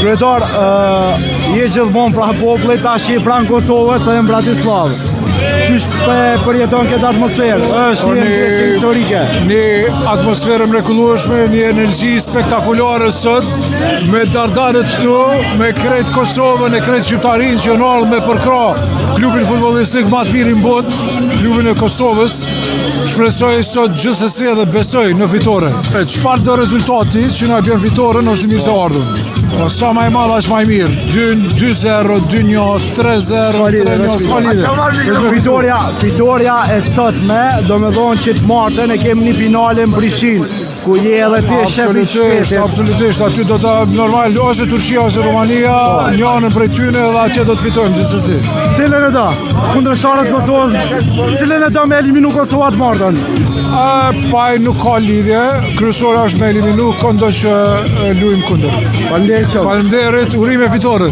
Kryetar, je gjithmonë pra popullit, tash je pranë Kosovës, e në Bratislavë. Qysh përjeton këtë atmosferë? Është një ndeshje historike. Një atmosferë mrekullueshme, një energji spektakolare sot, me dardanët këtu, me krejt Kosovën, e krejt shqiptarin që në ardhë me përkra klubin futbollistik më të mirë në botë, klubin e Kosovës. Shpresoj sot gjithsesi edhe besoj në fitore. Çfarë do rezultati që na bën fitoren është mirë se ardhëm. Sa më e madh është më mirë. 2-0, 2-1, 3-0, 3-1. Fitoria e sotme, do me thonë që të martën e kemi një finale në Prishtinë, ku je edhe ti shefi shtetit. Absolutisht, aty do të normal, ose Turqia ose Romania, njënën prej tyne dhe atje do të fitojmë gjithsesi. Cilën e do? Kundërshtarës Kosovës, cilën e do me eliminu Kosova të martën? Paj nuk ka lidhje, kryesora është me eliminu, këndo që luajmë kundër. Faleminderit. Faleminderit, urime fitore.